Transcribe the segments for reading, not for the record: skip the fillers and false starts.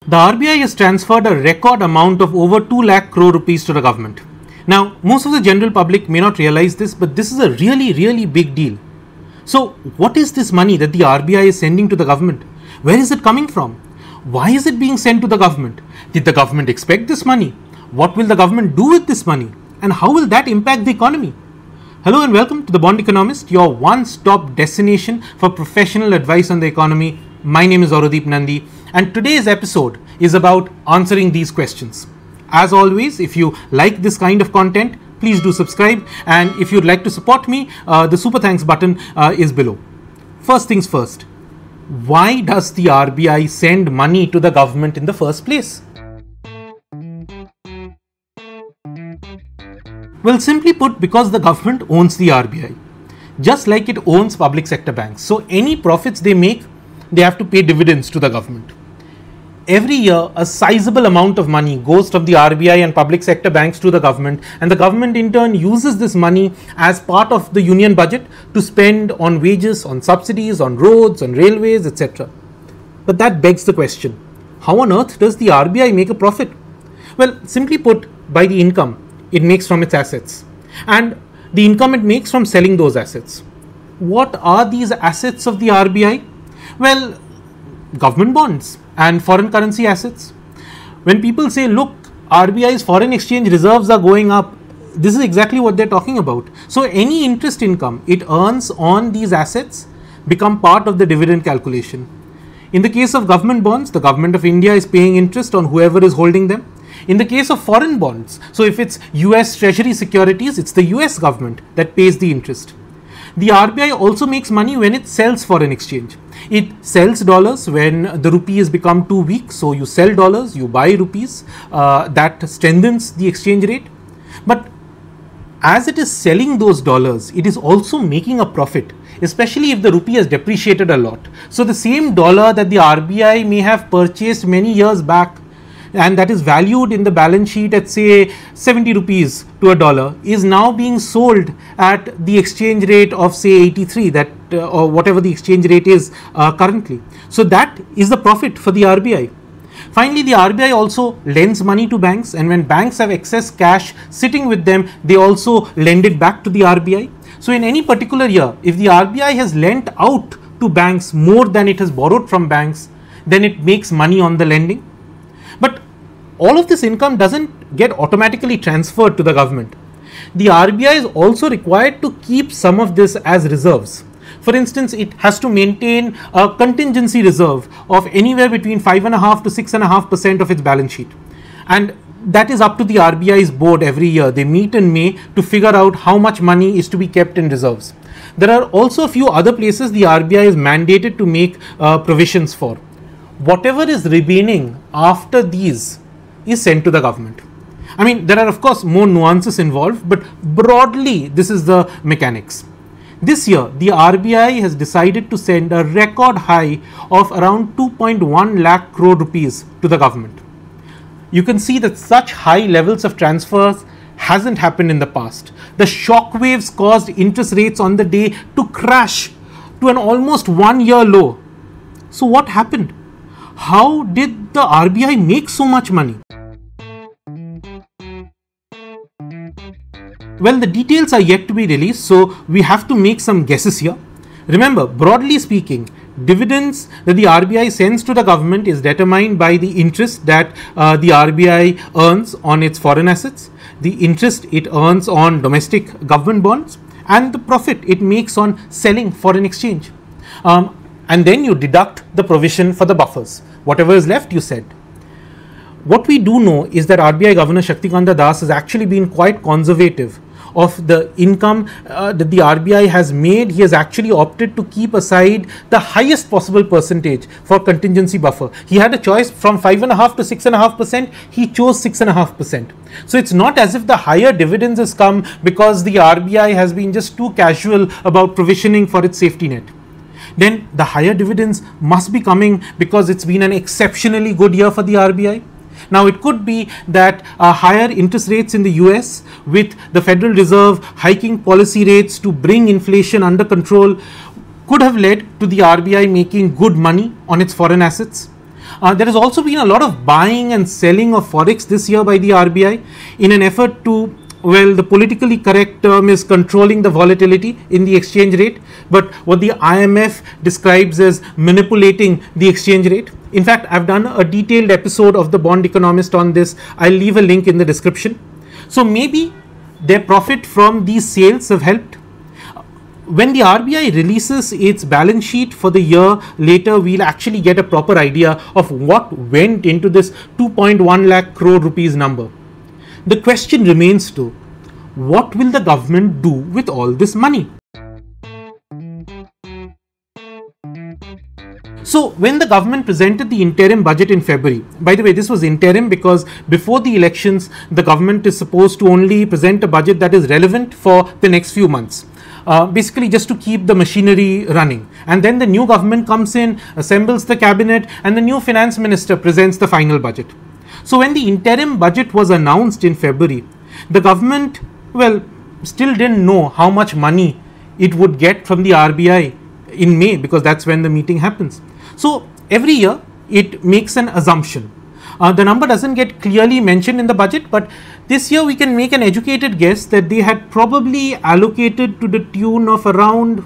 The RBI has transferred a record amount of over 2 lakh crore rupees to the government. Now, most of the general public may not realize this, but this is a really big deal. So, what is this money that the RBI is sending to the government? Where is it coming from? Why is it being sent to the government? Did the government expect this money? What will the government do with this money? And how will that impact the economy? Hello and welcome to The Bond Economist, your one-stop destination for professional advice on the economy. My name is Nandi, and today's episode is about answering these questions. As always, if you like this kind of content, please do subscribe, and if you'd like to support me, the super thanks button is below. First things first, why does the RBI send money to the government in the first place? Well, simply put, because the government owns the RBI, just like it owns public sector banks. So any profits they make, they have to pay dividends to the government. Every year, a sizable amount of money goes from the RBI and public sector banks to the government, and the government in turn uses this money as part of the union budget to spend on wages, on subsidies, on roads, on railways, etc. But that begs the question, how on earth does the RBI make a profit? Well, simply put, by the income it makes from its assets, and the income it makes from selling those assets. What are these assets of the RBI? Well, government bonds and foreign currency assets. When people say, look, RBI's foreign exchange reserves are going up, this is exactly what they're talking about. So any interest income it earns on these assets become part of the dividend calculation. In the case of government bonds, the government of India is paying interest on whoever is holding them. In the case of foreign bonds, so if it's US Treasury securities, it's the US government that pays the interest. The RBI also makes money when it sells foreign exchange. It sells dollars when the rupee has become too weak. So you sell dollars, you buy rupees, that strengthens the exchange rate. But as it is selling those dollars, it is also making a profit, especially if the rupee has depreciated a lot. So the same dollar that the RBI may have purchased many years back and that is valued in the balance sheet at say 70 rupees to a dollar is now being sold at the exchange rate of say 83, that or whatever the exchange rate is currently. So that is the profit for the RBI. Finally, the RBI also lends money to banks, and when banks have excess cash sitting with them, they also lend it back to the RBI. So in any particular year, if the RBI has lent out to banks more than it has borrowed from banks, then it makes money on the lending. But all of this income doesn't get automatically transferred to the government. The RBI is also required to keep some of this as reserves. For instance, it has to maintain a contingency reserve of anywhere between 5.5 to 6.5% of its balance sheet. And that is up to the RBI's board every year. They meet in May to figure out how much money is to be kept in reserves. There are also a few other places the RBI is mandated to make provisions for. Whatever is remaining after these is sent to the government. I mean, there are of course more nuances involved, but broadly this is the mechanics. This year, the RBI has decided to send a record high of around 2.1 lakh crore rupees to the government. You can see that such high levels of transfers hasn't happened in the past. The shockwaves caused interest rates on the day to crash to an almost 1 year low. So what happened? How did the RBI make so much money? Well, the details are yet to be released, so we have to make some guesses here. Remember, broadly speaking, dividends that the RBI sends to the government is determined by the interest that the RBI earns on its foreign assets, the interest it earns on domestic government bonds, and the profit it makes on selling foreign exchange. And then you deduct the provision for the buffers. Whatever is left, you said. What we do know is that RBI Governor Shaktikanta Das has actually been quite conservative of the income that the RBI has made. He has actually opted to keep aside the highest possible percentage for contingency buffer. He had a choice from 5.5 to 6.5%. He chose 6.5%. So it's not as if the higher dividends has come because the RBI has been just too casual about provisioning for its safety net. Then the higher dividends must be coming because it's been an exceptionally good year for the RBI. Now, it could be that higher interest rates in the US with the Federal Reserve hiking policy rates to bring inflation under control could have led to the RBI making good money on its foreign assets. There has also been a lot of buying and selling of forex this year by the RBI in an effort to, well, the politically correct term is controlling the volatility in the exchange rate, but what the IMF describes as manipulating the exchange rate. In fact, I've done a detailed episode of The Bond Economist on this. I'll leave a link in the description. So maybe their profit from these sales have helped. When the RBI releases its balance sheet for the year later, we'll actually get a proper idea of what went into this 2.1 lakh crore rupees number. The question remains though, what will the government do with all this money? So when the government presented the interim budget in February, by the way, this was interim because before the elections, the government is supposed to only present a budget that is relevant for the next few months. Basically just to keep the machinery running. And then the new government comes in, assembles the cabinet, and the new finance minister presents the final budget. So when the interim budget was announced in February, the government, well, still didn't know how much money it would get from the RBI in May, because that's when the meeting happens. So every year it makes an assumption. The number doesn't get clearly mentioned in the budget, but this year we can make an educated guess that they had probably allocated to the tune of around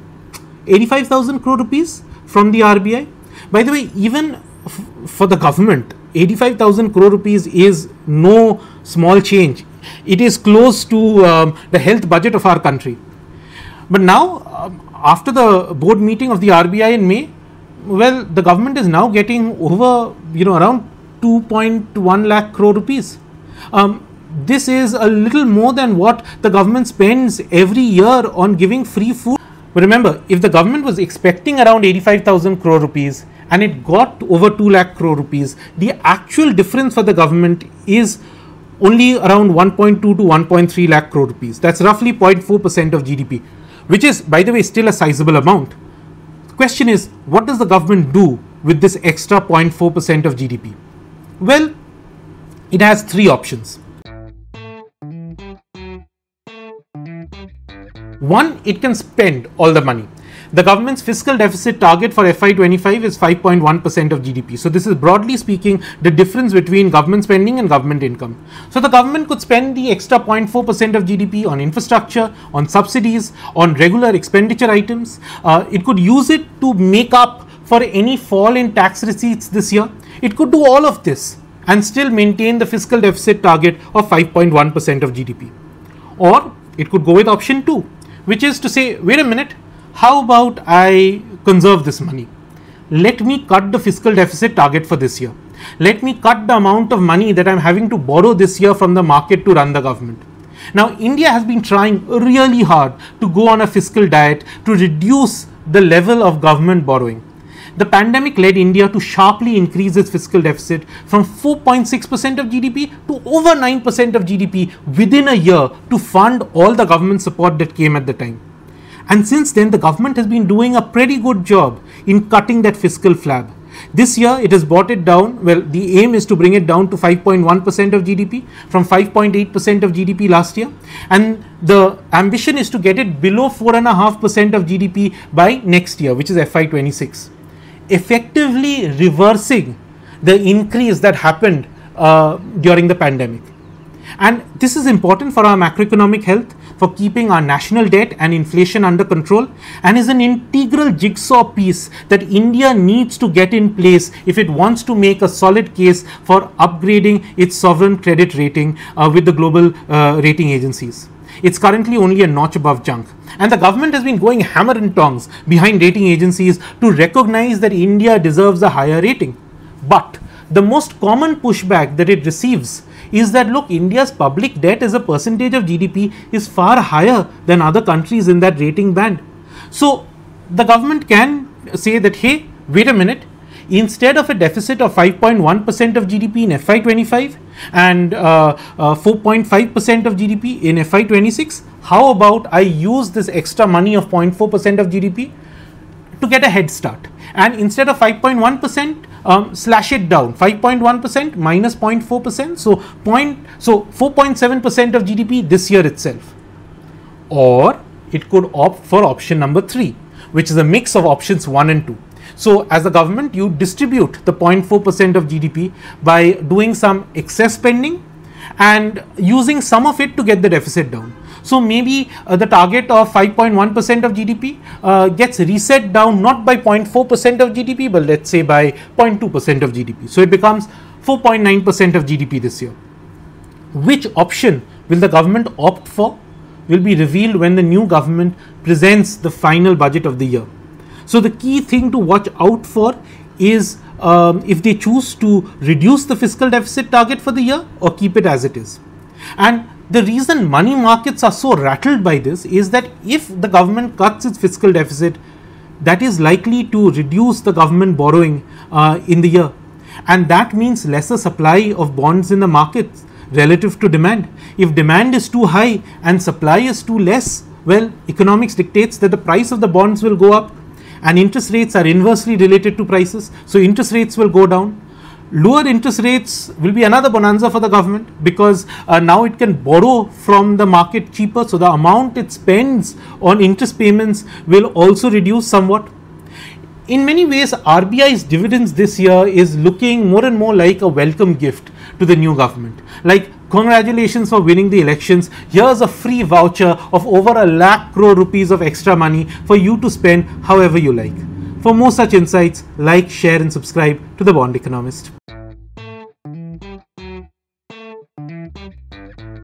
85,000 crore rupees from the RBI. By the way, even for the government, 85,000 crore rupees is no small change. It is close to the health budget of our country. But now, after the board meeting of the RBI in May, well, the government is now getting over, around 2.1 lakh crore rupees. This is a little more than what the government spends every year on giving free food. But remember, if the government was expecting around 85,000 crore rupees and it got over 2 lakh crore rupees, the actual difference for the government is only around 1.2 to 1.3 lakh crore rupees. That's roughly 0.4% of GDP, which is, by the way, still a sizable amount. The question is, what does the government do with this extra 0.4% of GDP? Well, it has three options. One, it can spend all the money. The government's fiscal deficit target for FY25 is 5.1% of GDP. So this is, broadly speaking, the difference between government spending and government income. So the government could spend the extra 0.4% of GDP on infrastructure, on subsidies, on regular expenditure items. It could use it to make up for any fall in tax receipts this year. It could do all of this and still maintain the fiscal deficit target of 5.1% of GDP. Or it could go with option 2, which is to say, wait a minute, how about I conserve this money? Let me cut the fiscal deficit target for this year. Let me cut the amount of money that I'm having to borrow this year from the market to run the government. Now, India has been trying really hard to go on a fiscal diet to reduce the level of government borrowing. The pandemic led India to sharply increase its fiscal deficit from 4.6% of GDP to over 9% of GDP within a year to fund all the government support that came at the time. And since then, the government has been doing a pretty good job in cutting that fiscal flab. This year, it has brought it down. Well, the aim is to bring it down to 5.1% of GDP from 5.8% of GDP last year. And the ambition is to get it below 4.5% of GDP by next year, which is FY26. Effectively reversing the increase that happened during the pandemic. And this is important for our macroeconomic health, for keeping our national debt and inflation under control, and is an integral jigsaw piece that India needs to get in place if it wants to make a solid case for upgrading its sovereign credit rating with the global rating agencies. It's currently only a notch above junk. And the government has been going hammer and tongs behind rating agencies to recognize that India deserves a higher rating. But the most common pushback that it receives is that, look, India's public debt as a percentage of GDP is far higher than other countries in that rating band. So the government can say that, hey, wait a minute, instead of a deficit of 5.1% of GDP in FY25 and 4.5% of GDP in FY26, how about I use this extra money of 0.4% of GDP to get a head start? And instead of 5.1%, slash it down, 5.1% minus 0.4%, so 4.7% of GDP this year itself. Or it could opt for option number 3, which is a mix of options 1 and 2. So as the government, you distribute the 0.4% of GDP by doing some excess spending and using some of it to get the deficit down. So maybe the target of 5.1% of GDP gets reset down not by 0.4% of GDP, but let's say by 0.2% of GDP. So it becomes 4.9% of GDP this year. Which option will the government opt for will be revealed when the new government presents the final budget of the year. So the key thing to watch out for is if they choose to reduce the fiscal deficit target for the year or keep it as it is. And the reason money markets are so rattled by this is that if the government cuts its fiscal deficit, that is likely to reduce the government borrowing in the year. And that means lesser supply of bonds in the markets relative to demand. If demand is too high and supply is too less, well, economics dictates that the price of the bonds will go up, and interest rates are inversely related to prices, so interest rates will go down. Lower interest rates will be another bonanza for the government because now it can borrow from the market cheaper, so the amount it spends on interest payments will also reduce somewhat. In many ways, RBI's dividends this year is looking more and more like a welcome gift to the new government. Like, congratulations for winning the elections. Here's a free voucher of over 1 lakh crore rupees of extra money for you to spend however you like. For more such insights, like, share and subscribe to The Bond Economist.